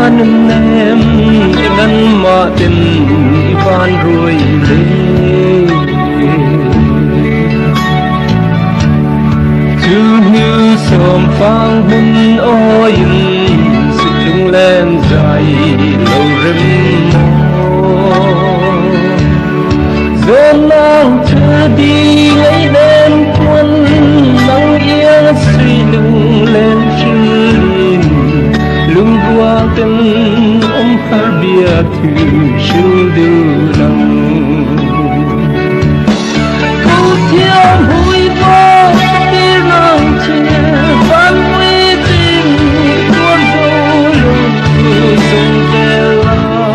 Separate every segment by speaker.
Speaker 1: nâng em ngân mà tình van rồi lên chứ như sớm phang hôn ôi sự chung lên dài lâu rừng dân nàng chưa đi lấy đêm quân nắng yên suy lưng lên chừng lưng qua tình ông har bia thư siêu đưa lòng câu thiam hối vơi đi nàng che van quy tình tuôn vô lưng sông về la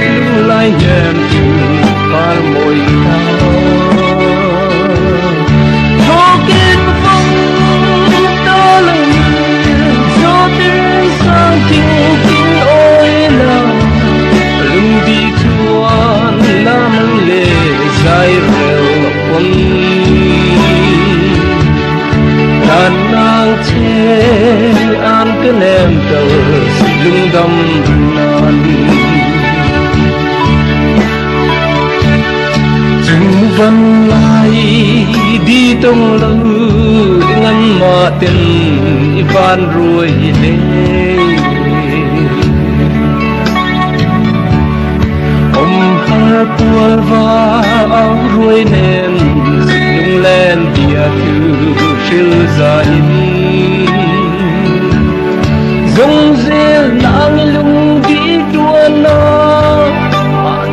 Speaker 1: lưng lại nhẹm chừng par môi thao cho kinh phong ta lưng cho tiếng sang chiều kín ôi lòng lưng đi chuan nam lệ dài rêu quân đàn nàng che an cái nem tờ lưng đâm nan chừng vẫn lại đi trong lơ ngăn mà tình van rồi lên ông har tua va áo ruồi nền lung lên tia thư siêu dài dòng dê nang lung đi đua nó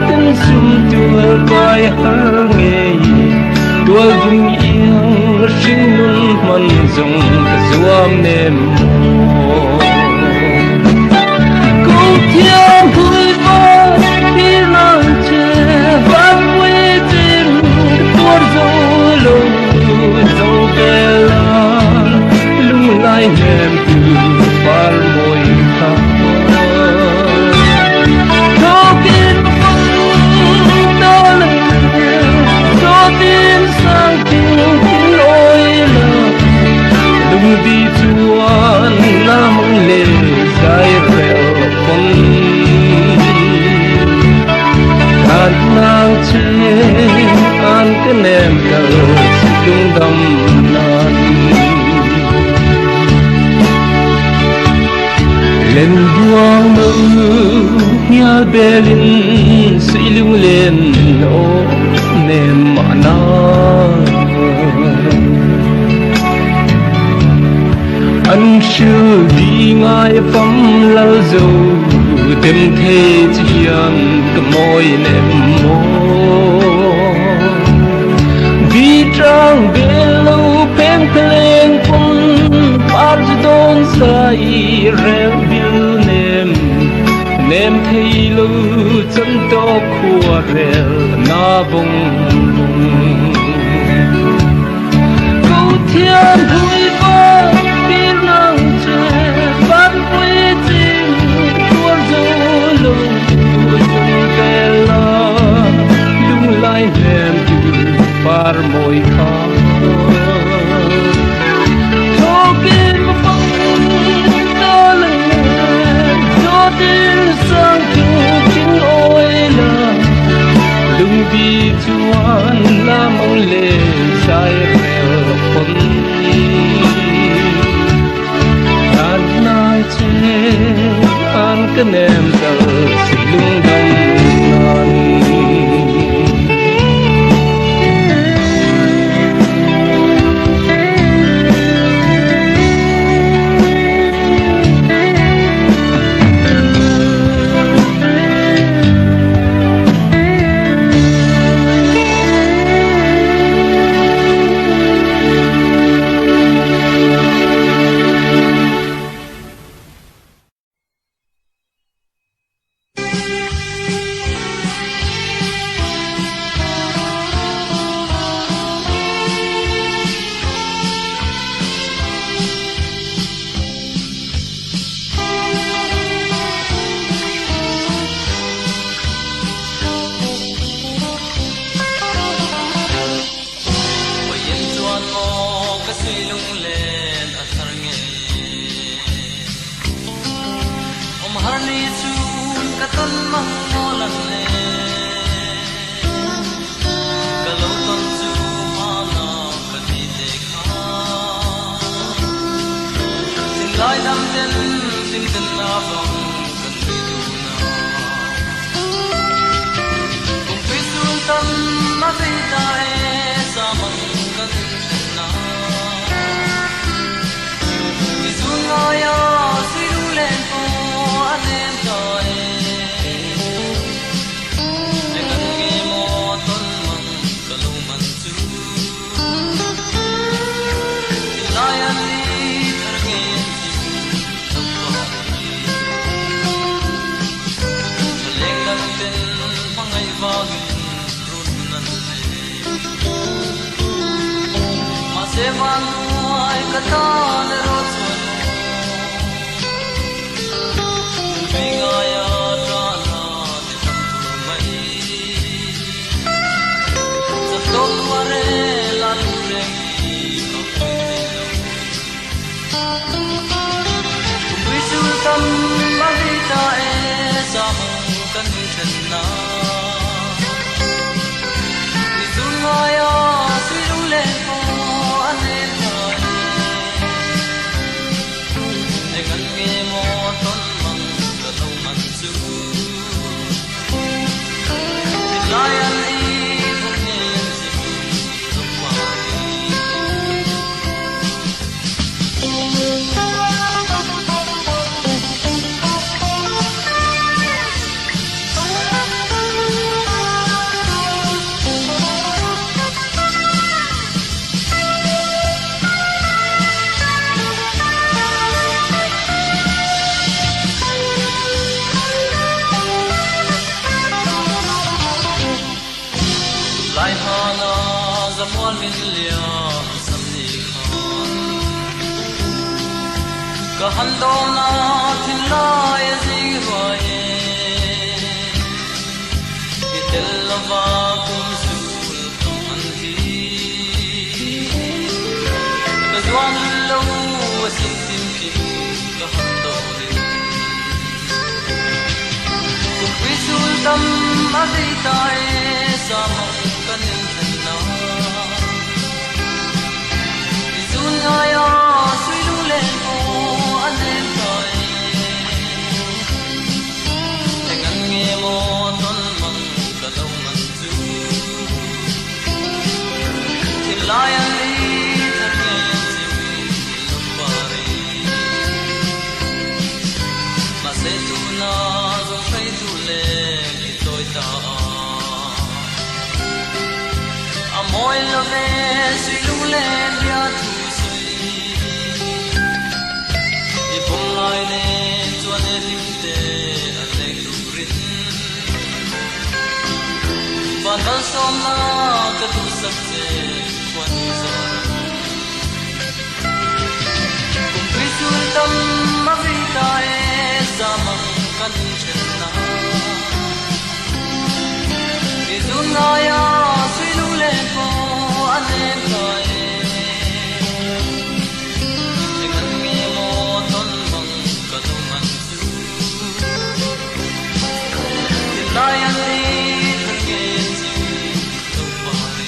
Speaker 1: tình sum tua vai har nghe tua vùng yên sinh luôn man dòng zuam nem câu thiam vui vơi đi nàng che vang quê tình tuôn dấu lung dấu kề la lung lại nem từ par môi khao thâu kín phong đó lưng cho tim sang chiều kín ôi lòng lung đi chuan nam lệ dài rêu quân đàn nàng che an cái nem tờ lung đâm nan lên buông mơ nhà belin suy lung lên ô nem mà na anh chưa đi ngay phẩm lâu dầu tìm thế chiang cái môi nem mô vì trang bê lâu phèn lên quân par don sai rêu bill nem thấy lâu chân to khua rêu na bông câu thiên vui vơi đi nàng che van quy tình tuôn dấu lung dâng về la lung lại nem từ par môi khao cho kinh phong ta lưng cho tiếng sang chiều kín ôi là lưng đi chuan la mong lệ dài rêu quân đàn nàng che an cái nem tờ lưng đâm nan
Speaker 2: kan mang mo lan le ka lo ton su ma na ka ti te kha tin lai dam ten tin tin na bang kan ti du na kung pisul tam ma ti ta e sa mang kan na pisul na ya si lu len ko anem ta e le kan nge mo ton mang ka lo man su lai an ni thar nge si to pa leng dan ten mangai va Sevan ai katan rotsun Bingaya rana ditam mai Zatok ware lan rengi Bisul tam mahita e samang kan chenna Bisul ngaya silule ko Lion eagle names the Zamuan min lia samni khan kahandona thilai zihwaye itellava kum sul kamanhi kazwan lo wasim ki kahandoni kum bisul tam avitai samam kanin Ngaya sui lu len ko anem toi Dengan nge mo ton mang ka lo man tu Tin lai an li thar nge si lo pare Ma se tu na zo fai tu le ki toi ta Amoy lo ve sui lu len ya tu Lai ne chuan e lengte a leng lu rin Van dal som na ka tu sak che kwan zon Kum pisul tam ma vi ta e zamang kan chen na Izun na ya sui lu len ko anem ta e Lion lead against you, nobody.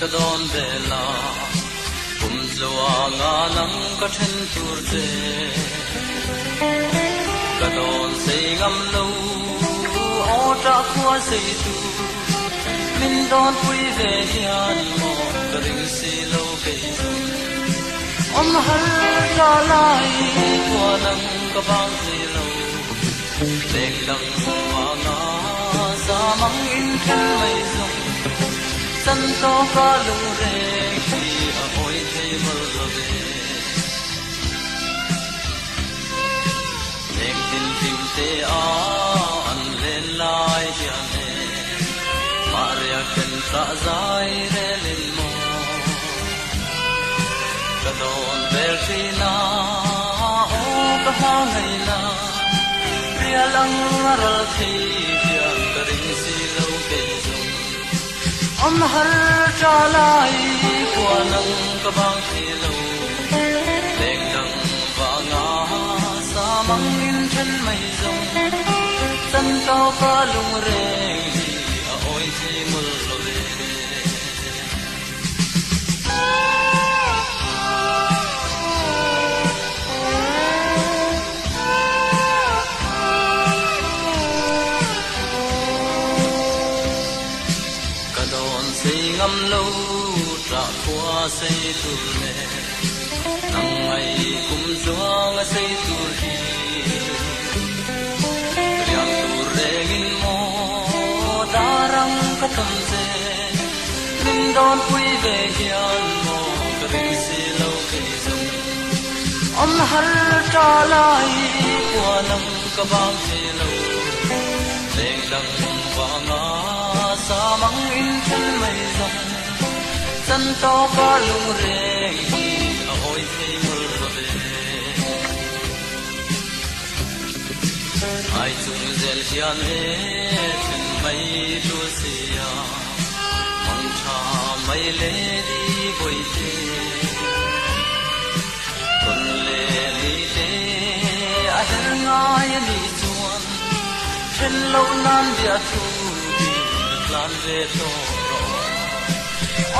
Speaker 2: Kadon bela kumzwa nga nang kathen turte kadon sei ngam lo ota khwa sei tu min don pui ve hian mo karing si lo ke tu om har la lai kwa nang ka bang thi lo leng dang wa nga sa mang in khen mai zong san to ka lung re ki a oi thei mal lo ve leng tin tim te a an len lai ya ne maria ken sa zai re len mo ka don ber thi na o ka ha ngai na ria lang ral thi ya ka ring si lo ke zong om har cha lai kwa nang ka bang thi lo leng dang wa nga sa mang in chen mai zong san tao ka lung re a oi thi mul lo ve ka don sei ngam lo tra khwa sei tu le nang mai kum chuang sei tu hi riang tu regin mo darang ka tam se min don pui ve hian mo ka ring si lo ke zum om har ta lai kwa nang ka bang se lo leng dang wa nga sa mang in chen mai zong san to ka lung re a oi thei mul lo ve ai chung zel hian e chen mai tu sia mong tha mai le di boi te ton le li te a her ngai ni chuan chen lo nan dia tu di lan ve to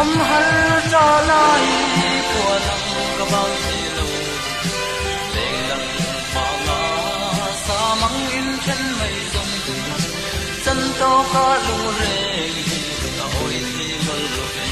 Speaker 2: om har cha lai kwa nang ka bang thi lo leng dang ma nga sa mang in chen mai zong san to ka lu re a oi thi mal lo ve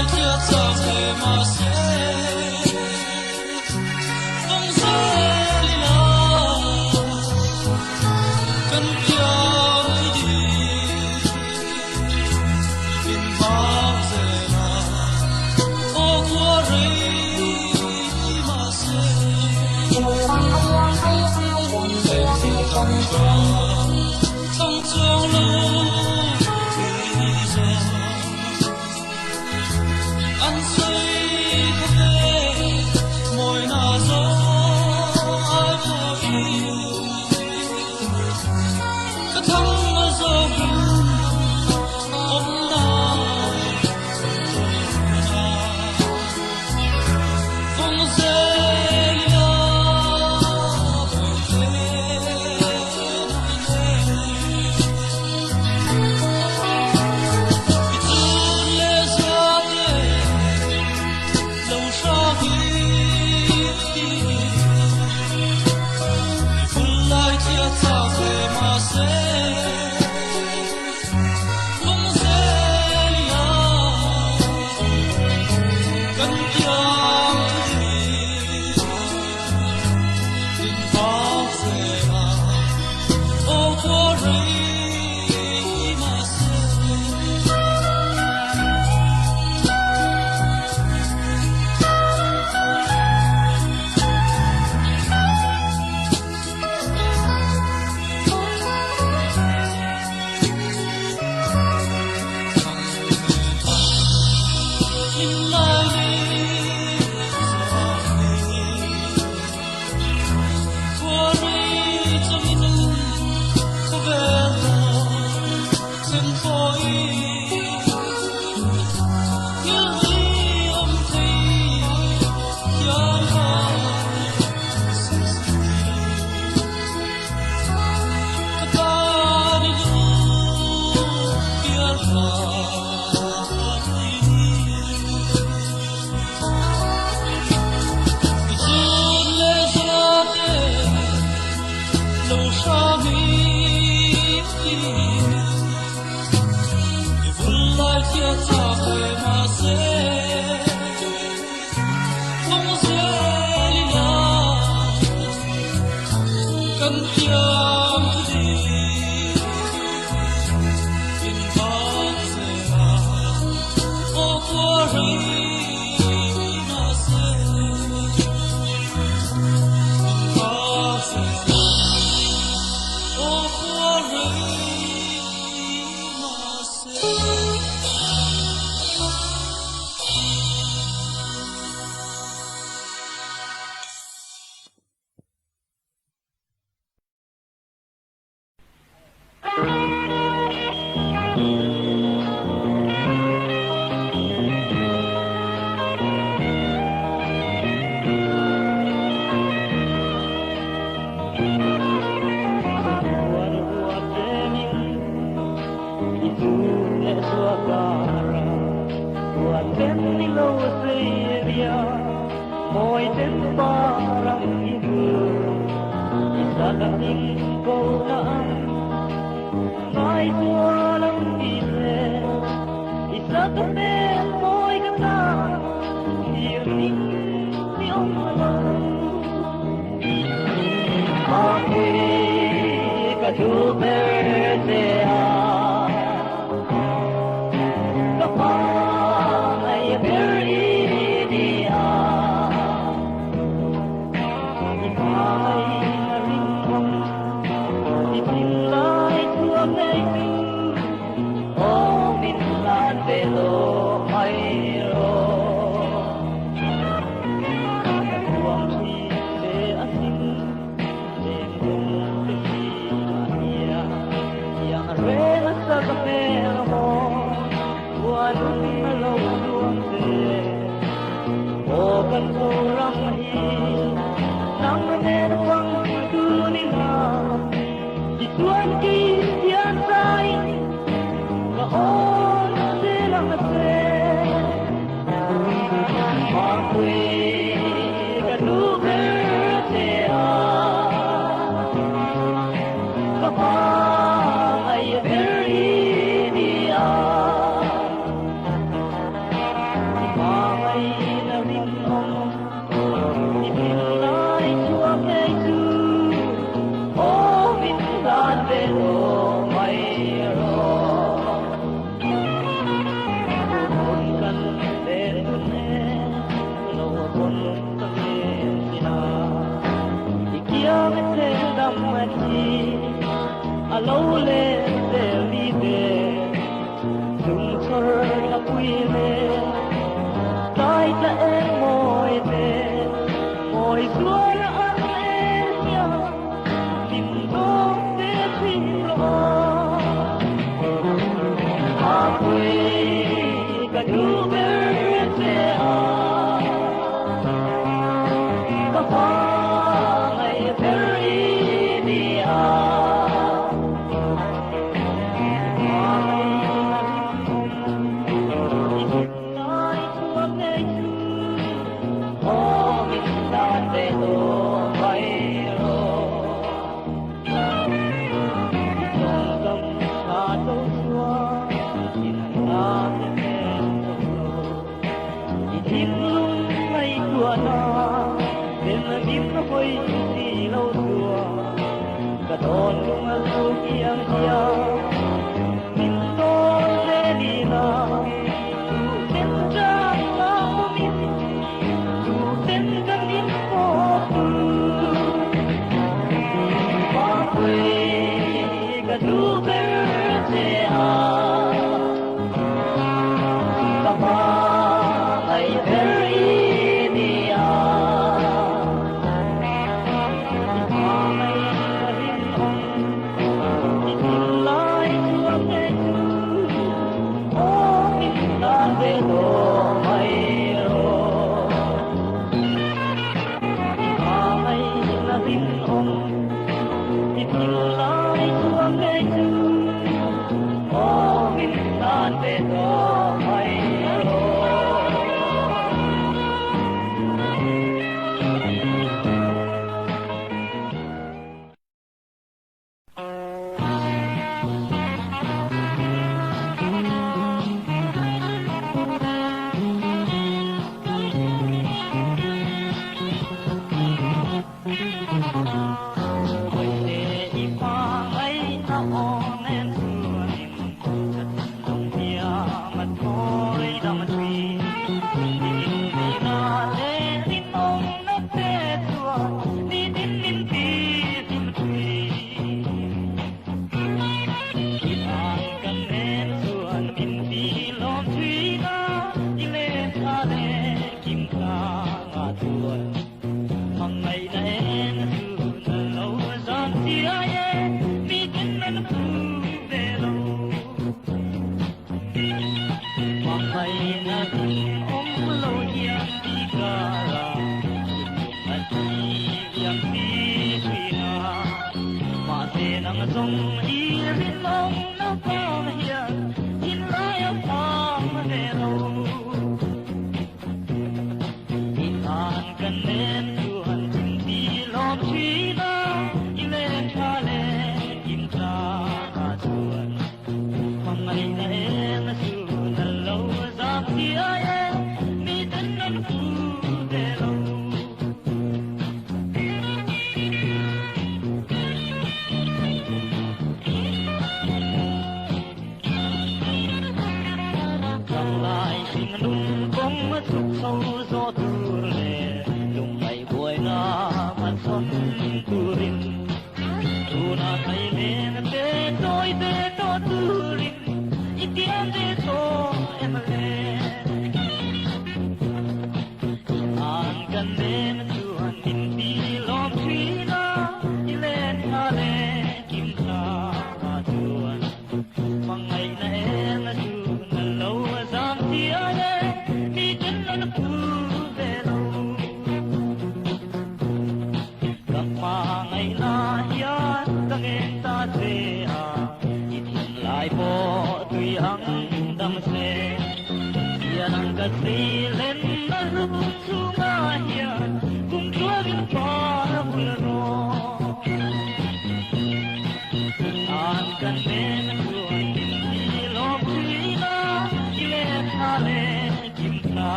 Speaker 2: lai chia cha khe ma se phong se li la kan pia đi in ba se na o qua re ma se trong trong lâu anh say khắp nơi môi na gió ai vô yêu cái thằng mà gió buồn ôm nào phong dễ lo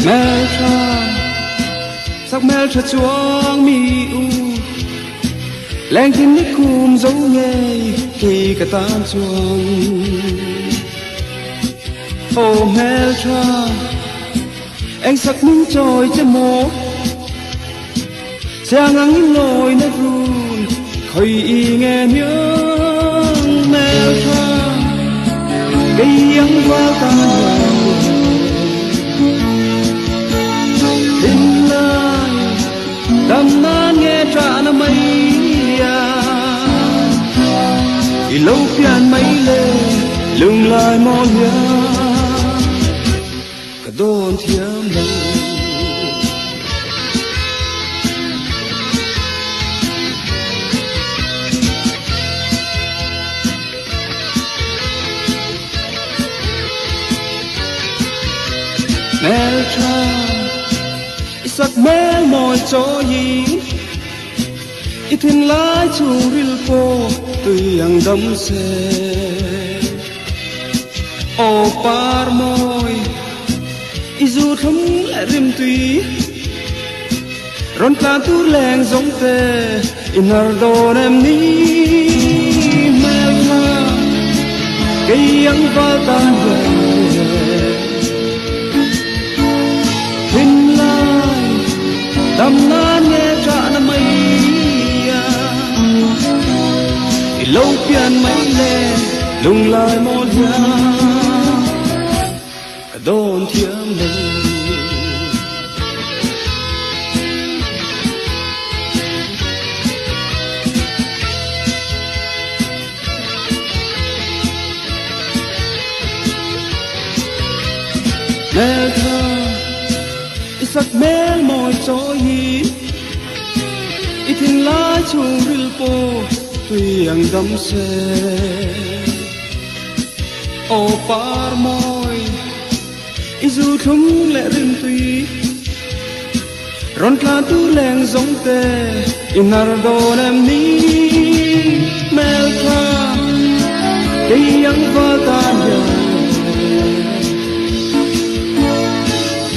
Speaker 1: mel tra sắc mel tra chuang mi u leng tin ní khum dấu nghe khi cả tan chuang ô mel tra anh sắc minh trôi trên mố giang ngang ngồi nơi run khơi y nghe nhớ mel tra cây ăn qua ta tin lai đam nan nghe trả na mây thì lâu phiền mấy lê lưng lại mòn nhớ cả đồn thiêm lâu mel tra sắc mel mỏi cho gì ít thiên lái chu ril po tuy ang đắm xe ô par môi izu thấm lại rim tuy ron ta tu leng giống tê inardo em ní mel tra cây ang va tan về hình lai đam nan nghe trả na mây thì lâu phiền mấy lê lung lại một nhà cả đồn thiêm lâu mel tra sắc mel mỏi cho gì ít thiên lá chu ril po tuy ang đắm xe ô par môi izu thung lệ rim tuy ron tla tu leng giống tê inardo em ní mel tra cây ang va tan nhờ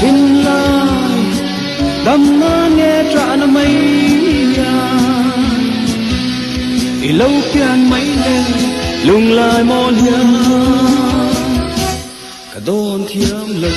Speaker 1: hình lai đam na nghe trả na mây thì lâu phiền mấy lên lung lại mòn hiền cả đồn thiêm lâu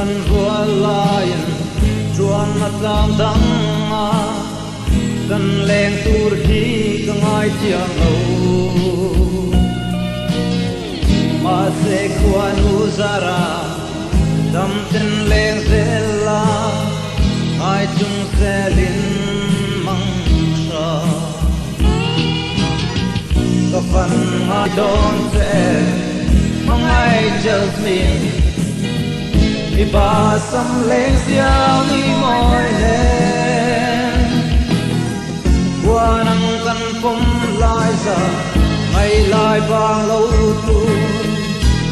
Speaker 2: kan rua lain chuan na tang dang a kan leng tur hi ka ngai chiang lo ma se kwan uzara dam ten leng zela ai chung selin mang sha ka fan ma don se mang ai just me iba sam leng siao ni moi le wanang kan pom lai sa mai lai bang lo tu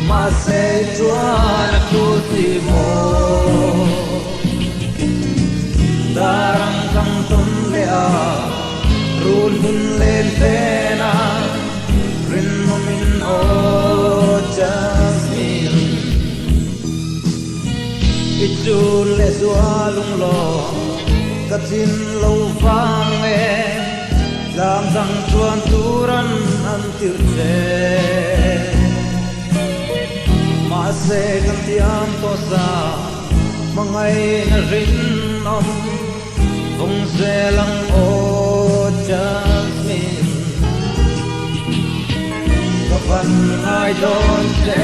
Speaker 2: ma se chuan tu ti mo darang kam ton le a run hun len te na rin no min o jasmine ichul le sualung lo katin lo vang e lam dang chuan turan an tir che ma se kan tiam to sa mangai na rin om vong se lang o jasmine ka van ai don se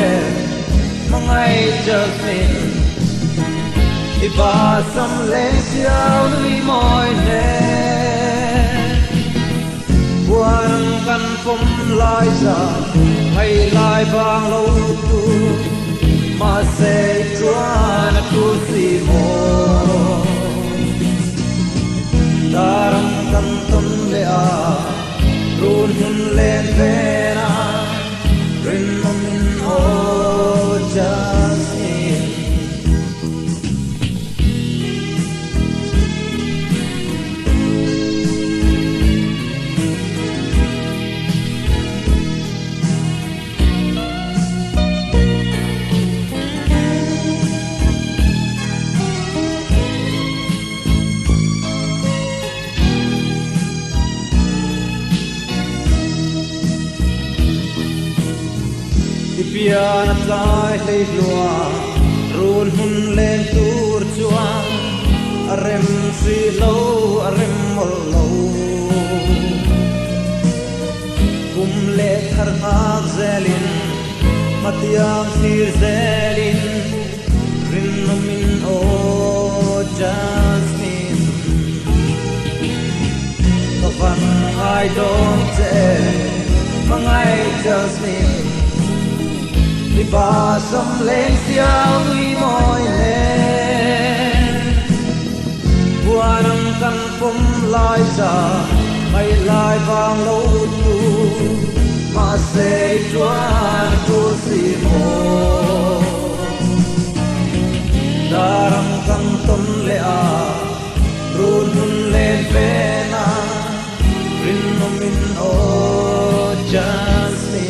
Speaker 2: mangai jasmine iba sam leng siao nui moi ne buang kan pom lai sa mai lai bang lo tu ma se chuan tu si mo darang kan ton le a run hun len ve na rin mo min o jasmine pian lai lei lua run hun len tur chuan arem si lo arem mol lo kum le thar ak zelin matiam sir zelin rin no min o jasmine ka van ai don che mangai jasmine iba sam leng siao nui moi le buanang kan pom lai sa mai lai bang lo tu ma se chuan tu si mo darang kan ton le a run hun len pe na rin no min o jasmine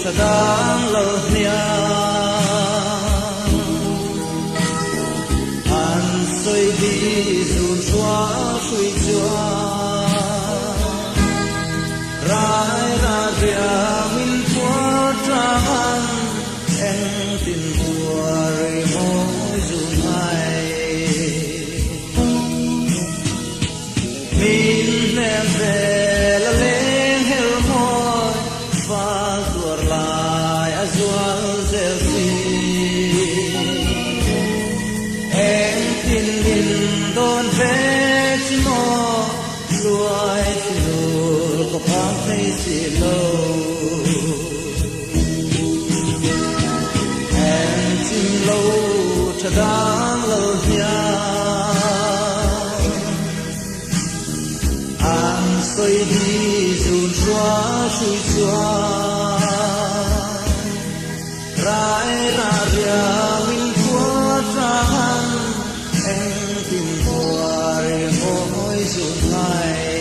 Speaker 2: Sadang lo nia an soi di sun chua sui chua rai ra dia min chua trang en tin bua rei mo zun hai mi thấy xì lâu em chim lâu thật đáng lâu nha anh xoay đi dù xóa suy xóa rải ra rìa mình qua trăng em tìm qua để mỗi dù ngày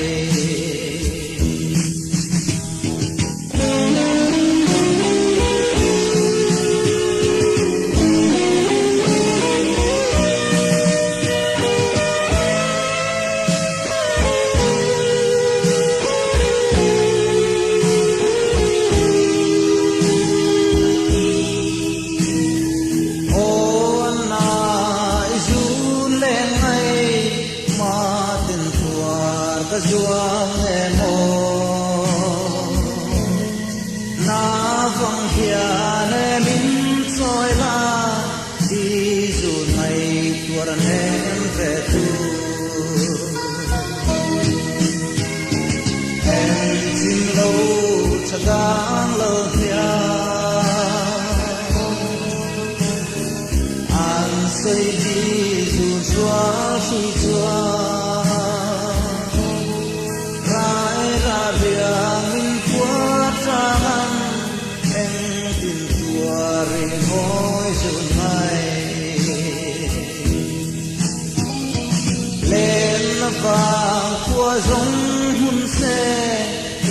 Speaker 2: Zuang emo na vong hian min soi la di zu mai tuar nem ve tu em chim lo chadang lo hia an sei di zu zua sui zua vàng qua giống hun xe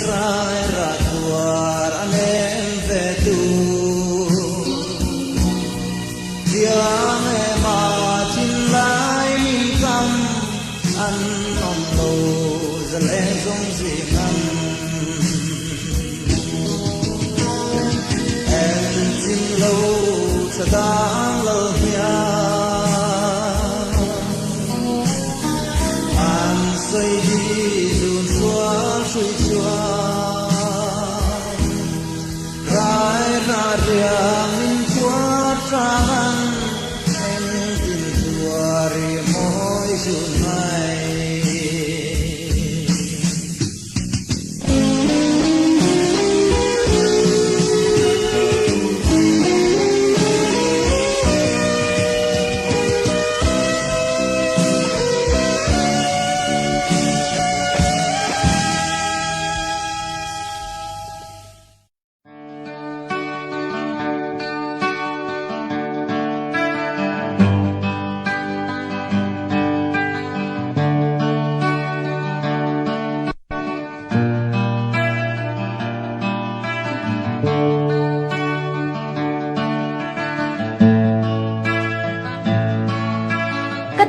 Speaker 2: rai ra tuar anh em về tu tiếng em mà chín lại mình cầm anh ông lâu giờ lên giống gì ngăn em chín lâu sẽ đáng lâu nha xoay đi dùn xóa suy xóa rải ra rìa mình qua trăng em tìm tua rìa mỗi dùn này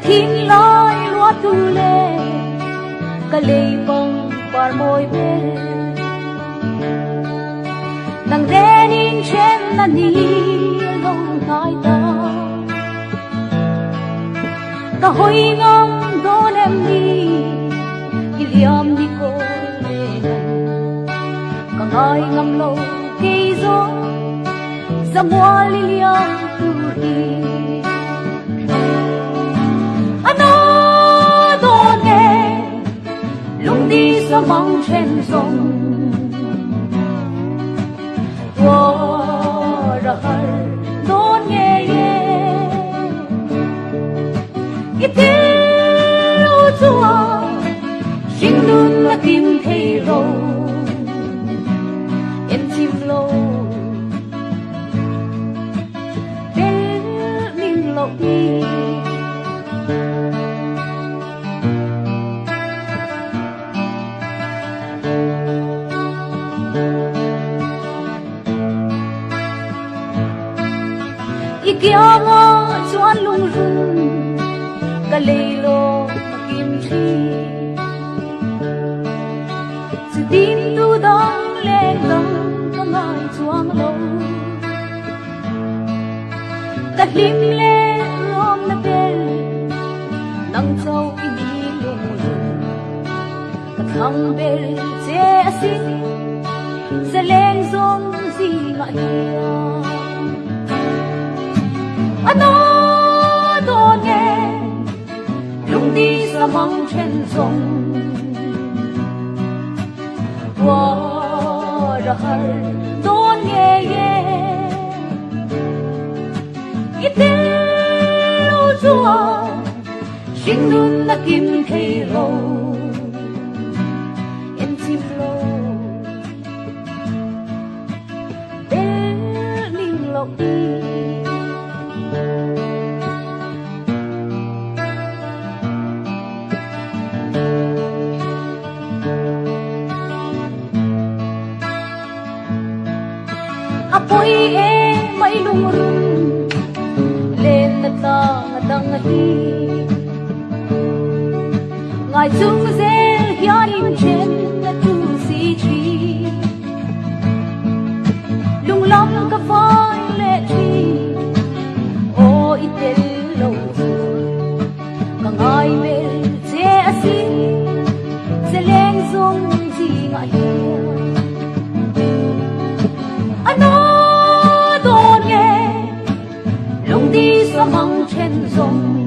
Speaker 3: thiên loi lúa tu lê cả lê bông bờ môi bên nàng đen in trên là ni lông tai ta cả hôi ngông đón em đi liam đi cô lên cả ngài ngâm lâu cây gió ra mua liam tu đi đi sa mong trên sông qua ra đón nghe cái tiêu chua xin đun là tìm thấy rồi em chim lâu bên mình lâu đi kia ngõ chuan lung rung cả lê lô kim chi sự tin tu đong lên dòng có ngài chuang lâu cả lim lê rom na bel nang châu in đi lung rung cả thang bel che xin sẽ lên dòng gì ngại nó đồn nghe lung đi sa mong trên sông qua har don nge ye itel lo chua sing nun na kim thei lo em chim lo bel ning lo đi apoi e mai lung run lên na ta dang hi ngai chung zel hian in chen na tu si chi lung lam ka vai le chi o itel lo ka ngai me che asi zeleng zong ji ngai ano don nghe lung đi sa mong chen zong